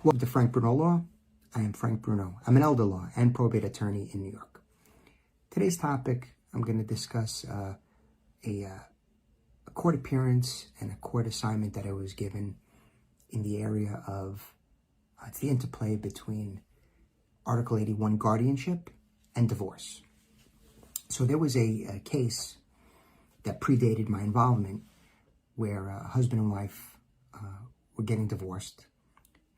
Welcome to Frank Bruno Law. I am Frank Bruno. I'm an elder law and probate attorney in New York. Today's topic, I'm going to discuss a court appearance and a court assignment that I was given in the area of the interplay between Article 81 guardianship and divorce. So there was a case that predated my involvement where a husband and wife were getting divorced.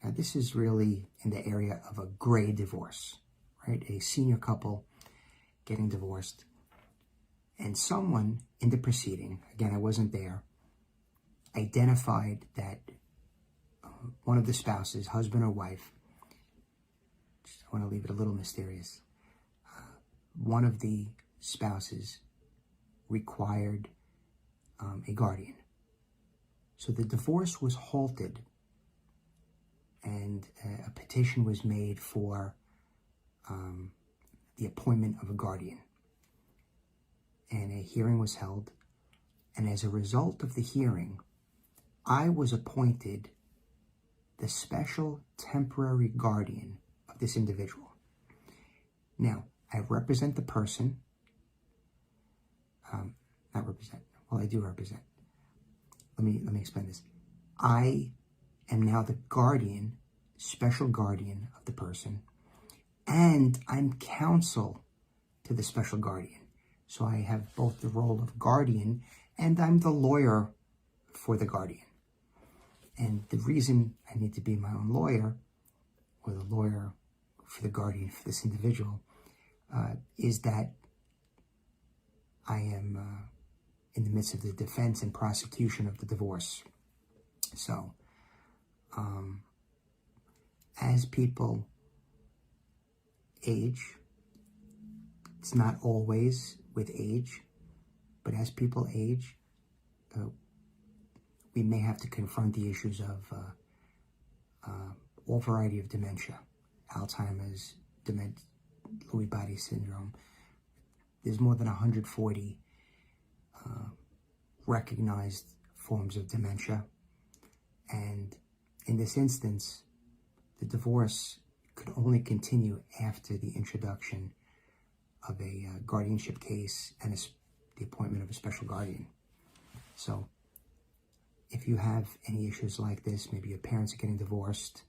Now, this is really in the area of a gray divorce, right? A senior couple getting divorced. And someone in the proceeding, again, I wasn't there, identified that one of the spouses, husband or wife, I want to leave it a little mysterious, one of the spouses required a guardian. So the divorce was halted and a petition was made for the appointment of a guardian. And a hearing was held. And as a result of the hearing, I was appointed the special temporary guardian of this individual. Now, I represent the person. Not represent. Well, I do represent. Let me explain this. I am now the guardian, special guardian of the person, and I'm counsel to the special guardian. So I have both the role of guardian and I'm the lawyer for the guardian. And the reason I need to be my own lawyer, or the lawyer for the guardian for this individual, is that I am in the midst of the defense and prosecution of the divorce. So, as people age, it's not always with age, but as people age, we may have to confront the issues of all variety of dementia, Alzheimer's, Lewy body syndrome. There's more than 140 recognized forms of dementia. And in this instance, the divorce could only continue after the introduction of a guardianship case and the appointment of a special guardian. So if you have any issues like this, maybe your parents are getting divorced,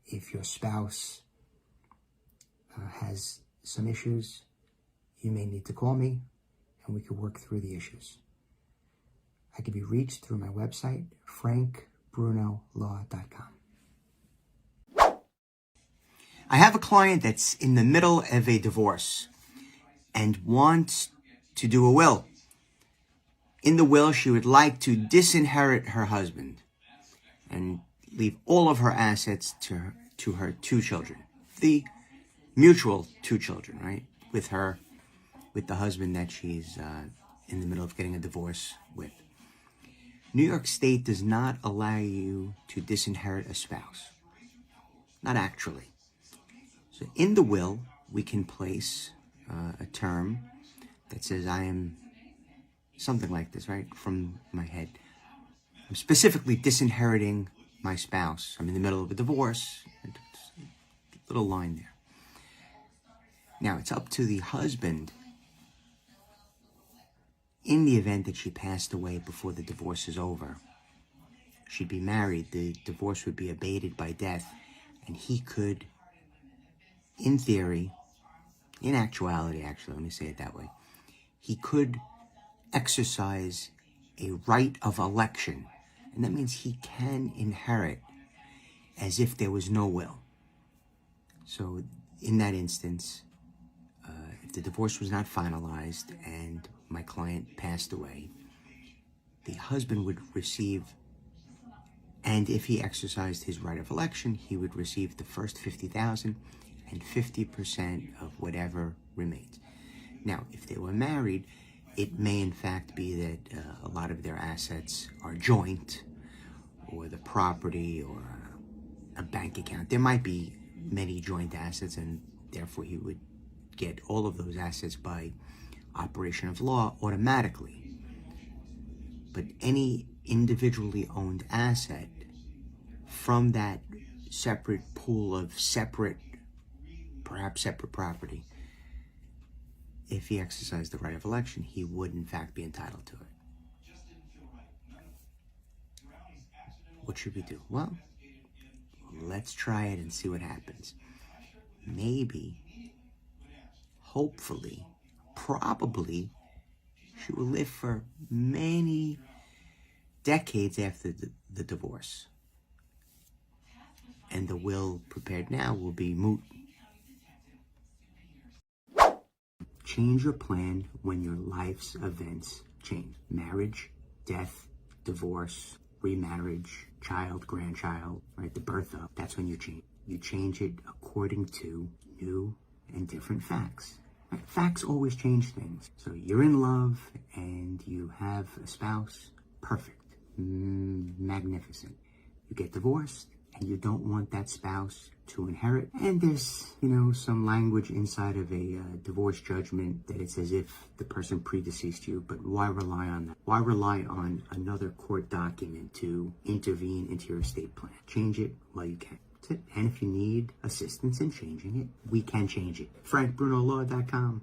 if your spouse has some issues, you may need to call me and we could work through the issues. I can be reached through my website, frankbrunolaw.com. I have a client that's in the middle of a divorce and wants to do a will. In the will, she would like to disinherit her husband and leave all of her assets to her two children. The mutual two children, right? With the husband that she's in the middle of getting a divorce with. New York State does not allow you to disinherit a spouse. Not actually. So in the will, we can place a term that says I am something like this, right? From my head. I'm specifically disinheriting my spouse. I'm in the middle of a divorce. A little line there. Now, it's up to the husband, in the event that she passed away before the divorce is over. She'd be married. The divorce would be abated by death. And he could, in theory, in actuality, actually, let me say it that way, he could exercise a right of election. And that means he can inherit as if there was no will. So in that instance, if the divorce was not finalized and my client passed away, the husband would receive, and if he exercised his right of election, he would receive the first $50,000 and 50% of whatever remains. Now, if they were married, it may in fact be that a lot of their assets are joint, or the property, or a bank account. There might be many joint assets, and therefore he would get all of those assets by operation of law automatically. But any individually owned asset from that separate pool of perhaps separate property. If he exercised the right of election, he would in fact be entitled to it. What should we do? Well, let's try it and see what happens. Maybe, hopefully, probably, she will live for many decades after the divorce. And the will prepared now will be moot. Change your plan when your life's events change. Marriage, death, divorce, remarriage, child, grandchild, right? The birth of, that's when you change. You change it according to new and different facts. Right? Facts always change things. So you're in love and you have a spouse, perfect, magnificent. You get divorced and you don't want that spouse to inherit. And there's, some language inside of a divorce judgment that it's as if the person predeceased you, but why rely on that? Why rely on another court document to intervene into your estate plan? Change it while you can. That's it. And if you need assistance in changing it, we can change it. FrankBrunoLaw.com.